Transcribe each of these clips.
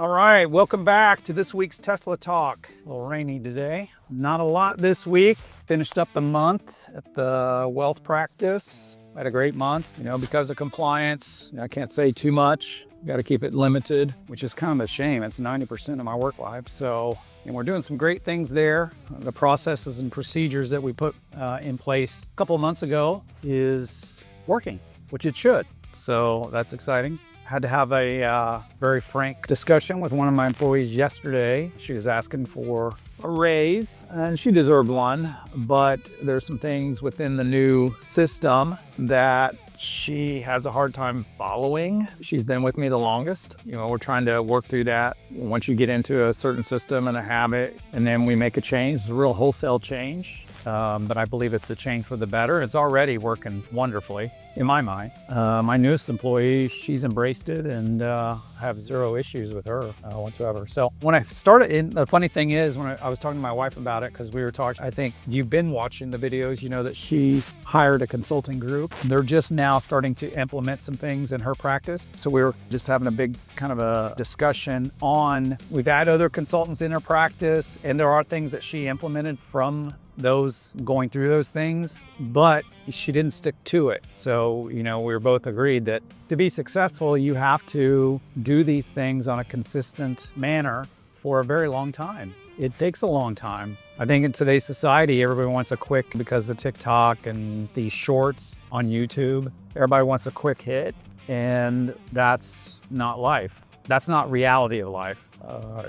All right, welcome back to this week's Tesla Talk. A little rainy today. Not a lot this week. Finished up the month at the wealth practice. Had a great month, because of compliance. I can't say too much. Got to keep it limited, which is kind of a shame. It's 90% of my work life. So, we're doing some great things there. The processes and procedures that we put in place a couple of months ago is working, which it should. So that's exciting. Had to have a very frank discussion with one of my employees yesterday. She was asking for a raise, and she deserved one, but there's some things within the new system that she has a hard time following. She's been with me the longest. We're trying to work through that. Once you get into a certain system and a habit, and then we make a change, it's a real wholesale change. But I believe it's the change for the better. It's already working wonderfully in my mind. My newest employee, she's embraced it and have zero issues with her whatsoever. So when I started, the funny thing is when I was talking to my wife about it, because we were talking, I think you've been watching the videos, that she hired a consulting group. They're just now starting to implement some things in her practice. So we were just having a big kind of a discussion on, we've had other consultants in her practice, and there are things that she implemented from those going through those things, but she didn't stick to it. So, we were both agreed that to be successful, you have to do these things on a consistent manner for a very long time. It takes a long time. I think in today's society, everybody wants a quick, because of TikTok and these shorts on YouTube, everybody wants a quick hit, and that's not life. That's not reality of life.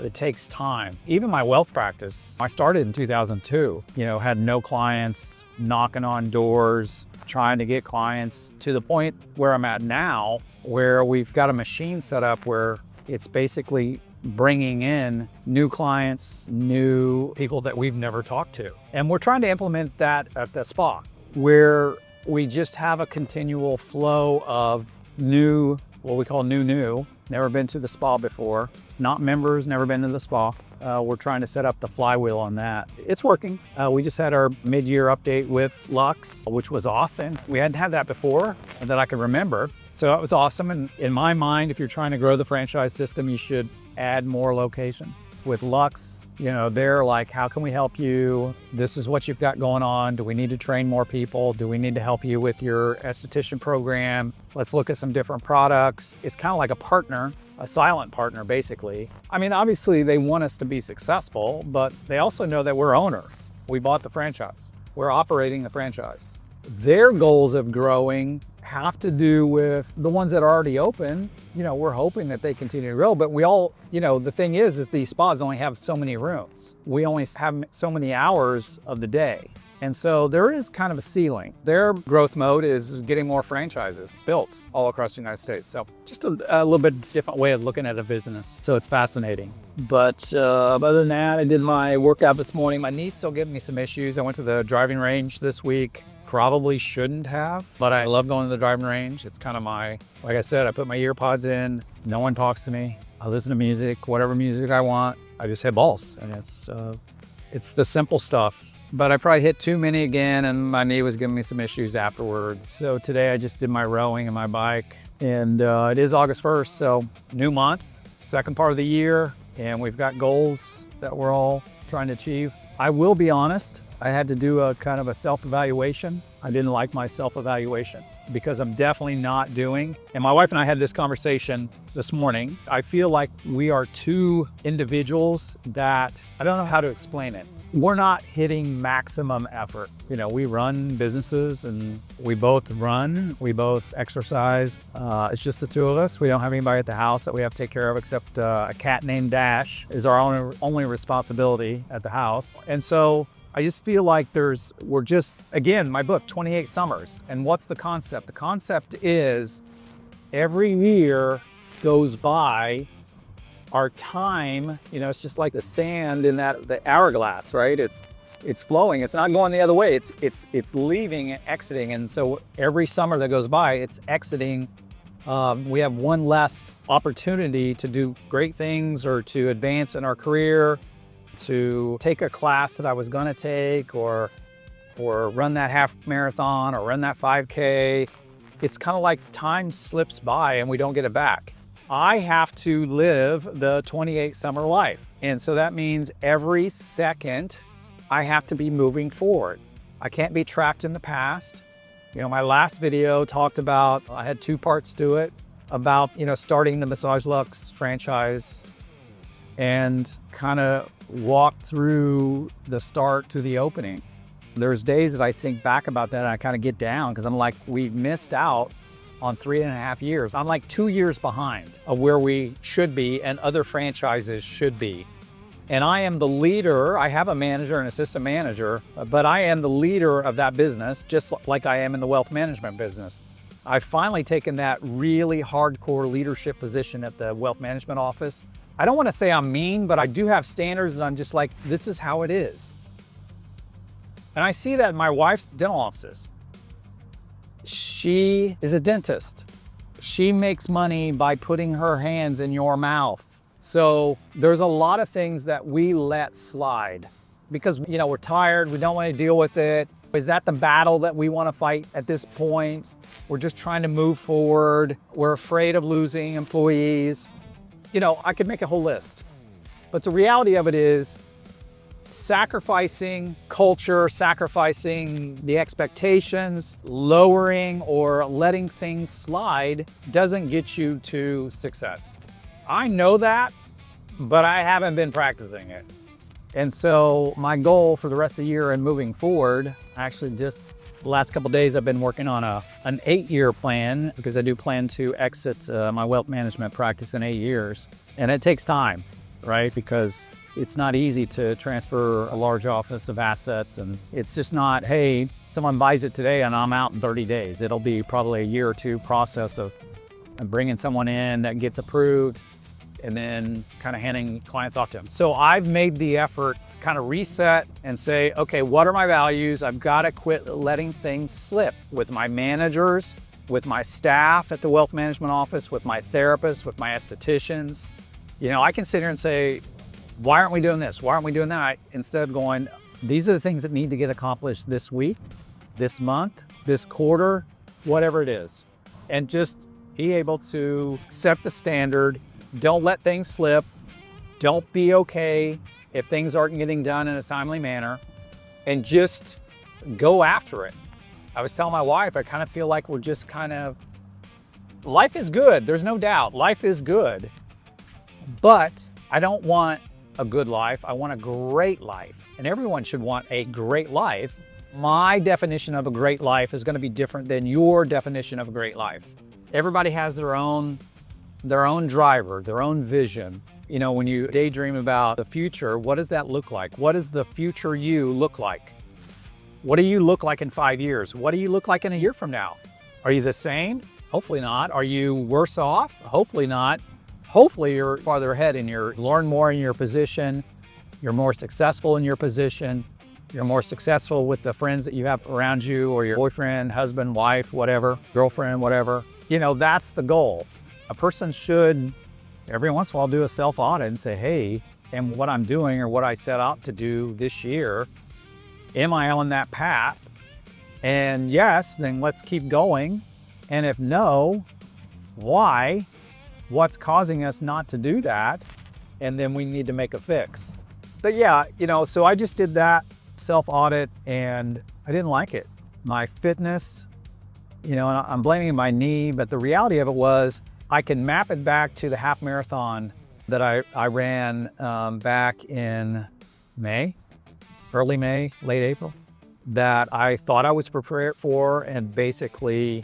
It takes time. Even my wealth practice, I started in 2002, had no clients, knocking on doors, trying to get clients to the point where I'm at now, where we've got a machine set up where it's basically bringing in new clients, new people that we've never talked to. And we're trying to implement that at the spa, where we just have a continual flow of new, what we call new, never been to the spa before, not members, never been to the spa. We're trying to set up the flywheel on that. It's working. We just had our mid-year update with Lux, which was awesome. We hadn't had that before that I could remember. So it was awesome. And in my mind, if you're trying to grow the franchise system, you should add more locations. With Lux, they're like, how can we help you? This is what you've got going on. Do we need to train more people? Do we need to help you with your esthetician program? Let's look at some different products. It's kind of like a partner, a silent partner, basically. Obviously they want us to be successful, but they also know that we're owners. We bought the franchise. We're operating the franchise. Their goals of growing have to do with the ones that are already open. We're hoping that they continue to grow, but we all, the thing is these spas only have so many rooms. We only have so many hours of the day. And so there is kind of a ceiling. Their growth mode is getting more franchises built all across the United States. So just a little bit different way of looking at a business. So it's fascinating. But other than that, I did my workout this morning. My knee's still giving me some issues. I went to the driving range this week. Probably shouldn't have, but I love going to the driving range. It's kind of like I said, I put my ear pods in, no one talks to me. I listen to music, whatever music I want. I just hit balls, and it's the simple stuff. But I probably hit too many again, and my knee was giving me some issues afterwards. So today I just did my rowing and my bike, and it is August 1st, so new month, second part of the year, and we've got goals that we're all trying to achieve. I will be honest, I had to do a kind of a self-evaluation. I didn't like my self-evaluation because I'm definitely not doing, and my wife and I had this conversation this morning. I feel like we are two individuals that, I don't know how to explain it. We're not hitting maximum effort. We run businesses and we both run, we both exercise. It's just the two of us. We don't have anybody at the house that we have to take care of except a cat named Dash is our only responsibility at the house. And so I just feel like we're just, again, my book, 28 Summers. And what's the concept? The concept is every year goes by, our time, it's just like the sand in the hourglass, right? It's flowing. It's not going the other way. It's leaving and exiting. And so every summer that goes by, it's exiting. We have one less opportunity to do great things or to advance in our career, to take a class that I was going to take, or run that half marathon or run that 5K. It's kind of like time slips by and we don't get it back. I have to live the 28 summer life. And so that means every second I have to be moving forward. I can't be trapped in the past. My last video talked about, I had 2 parts to it, about, starting the Massage Luxe franchise and kind of walk through the start to the opening. There's days that I think back about that and I kind of get down because I'm like, we missed out on 3.5 years. I'm like 2 years behind of where we should be and other franchises should be. And I am the leader. I have a manager and assistant manager, but I am the leader of that business, just like I am in the wealth management business. I've finally taken that really hardcore leadership position at the wealth management office. I don't want to say I'm mean, but I do have standards and I'm just like, this is how it is. And I see that in my wife's dental offices. She is a dentist. She makes money by putting her hands in your mouth. So there's a lot of things that we let slide because, we're tired. We don't want to deal with it. Is that the battle that we want to fight at this point? We're just trying to move forward. We're afraid of losing employees. I could make a whole list. But the reality of it is sacrificing culture, sacrificing the expectations, lowering or letting things slide doesn't get you to success. I know that, but I haven't been practicing it. And so my goal for the rest of the year and moving forward, actually just the last couple of days, I've been working on an 8-year plan because I do plan to exit my wealth management practice in 8 years. And it takes time, right? Because it's not easy to transfer a large office of assets. And it's just not, hey, someone buys it today and I'm out in 30 days. It'll be probably a year or 2 process of bringing someone in that gets approved and then kind of handing clients off to them. So I've made the effort to kind of reset and say, okay, what are my values? I've got to quit letting things slip with my managers, with my staff at the wealth management office, with my therapists, with my estheticians. I can sit here and say, why aren't we doing this? Why aren't we doing that? Instead of going, these are the things that need to get accomplished this week, this month, this quarter, whatever it is. And just be able to set the standard. Don't let things slip. Don't be okay if things aren't getting done in a timely manner, and just go after it. I was telling my wife, I kind of feel like we're just life is good. There's no doubt. Life is good. But I don't want a good life. I want a great life. And everyone should want a great life. My definition of a great life is going to be different than your definition of a great life. Everybody has their own driver, their own vision. When you daydream about the future, what does that look like? What does the future you look like? What do you look like in 5 years? What do you look like in a year from now? Are you the same? Hopefully not. Are you worse off? Hopefully not. Hopefully you're farther ahead and you're learn more in your position. You're more successful in your position. You're more successful with the friends that you have around you, or your boyfriend, husband, wife, whatever, girlfriend, whatever. That's the goal. A person should every once in a while do a self-audit and say, hey, am what I'm doing or what I set out to do this year, am I on that path? And yes, then let's keep going. And if no, why? What's causing us not to do that? And then we need to make a fix. But yeah, so I just did that self-audit and I didn't like it. My fitness, and I'm blaming my knee, but the reality of it was I can map it back to the half marathon that I ran back in May, early May, late April, that I thought I was prepared for, and basically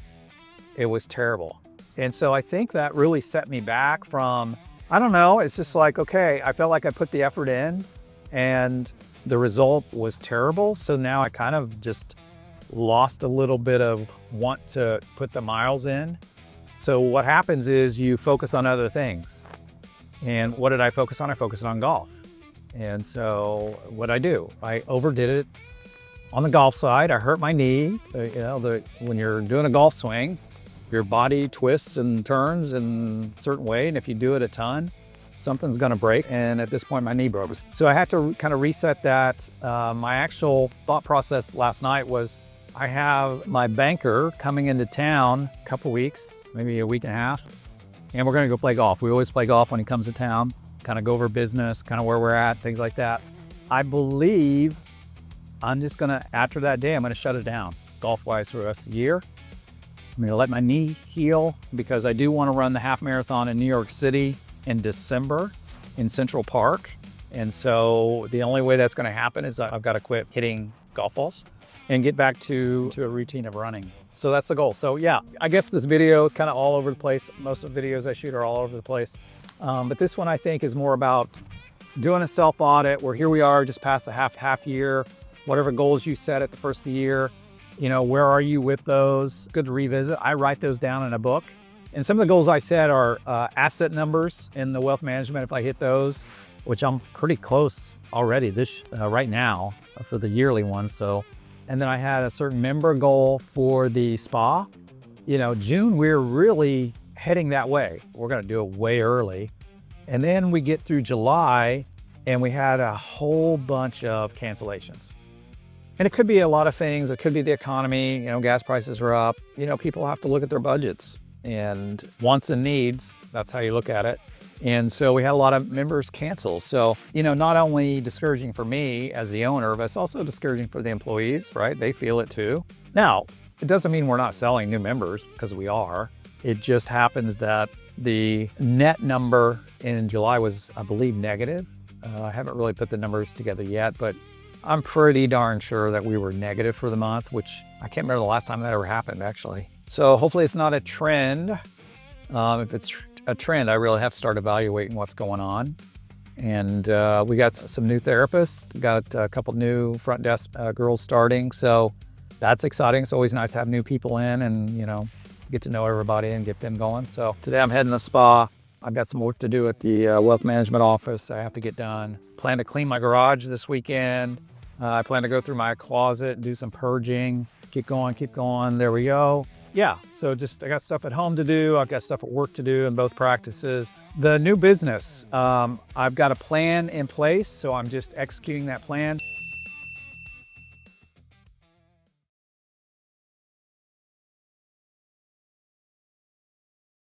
it was terrible. And so I think that really set me back from, I don't know, it's just like, okay, I felt like I put the effort in and the result was terrible. So now I kind of just lost a little bit of want to put the miles in. So what happens is you focus on other things. And what did I focus on? I focused on golf. And so what I do, I overdid it on the golf side. I hurt my knee. When you're doing a golf swing, your body twists and turns in a certain way. And if you do it a ton, something's gonna break. And at this point, my knee broke. So I had to kind of reset that. My actual thought process last night was, I have my banker coming into town a couple weeks, maybe a week and a half. and we're going to go play golf. We always play golf when he comes to town, kind of go over business, kind of where we're at, things like that. I believe I'm just going to, after that day, I'm going to shut it down golf-wise for the rest of the year. I'm going to let my knee heal because I do want to run the half marathon in New York City in December in Central Park. And so the only way that's going to happen is I've got to quit hitting golf balls and get back to a routine of running. So that's the goal. So yeah, I guess this video kind of all over the place. Most of the videos I shoot are all over the place. But this one I think is more about doing a self-audit where here we are just past the half year, whatever goals you set at the first of the year, you know, where are you with those? Good to revisit. I write those down in a book. And some of the goals I set are asset numbers in the wealth management. If I hit those, which I'm pretty close already right now for the yearly one. So, and then I had a certain member goal for the spa. You know, June, we're really heading that way. We're going to do it way early. And then we get through July and we had a whole bunch of cancellations. And it could be a lot of things. It could be the economy, you know, gas prices are up. You know, people have to look at their budgets and wants and needs. That's how you look at it. And so we had a lot of members cancel. So, you know, not only discouraging for me as the owner, but it's also discouraging for the employees, right? They feel it too. Now, it doesn't mean we're not selling new members, because we are. It just happens that the net number in July was, I believe, negative. I haven't really put the numbers together yet, but I'm pretty darn sure that we were negative for the month, which I can't remember the last time that ever happened, actually. So hopefully it's not a trend. If it's a trend, I really have to start evaluating what's going on. And we got some new therapists, got a couple new front desk girls starting. So that's exciting. It's always nice to have new people in and, you know, get to know everybody and get them going. So today I'm heading to the spa. I've got some work to do at the wealth management office I have to get done. Plan to clean my garage this weekend. I plan to go through my closet, do some purging, keep going. There we go. Yeah, so just I got stuff at home to do. I've got stuff at work to do in both practices. The new business, I've got a plan in place, so I'm just executing that plan.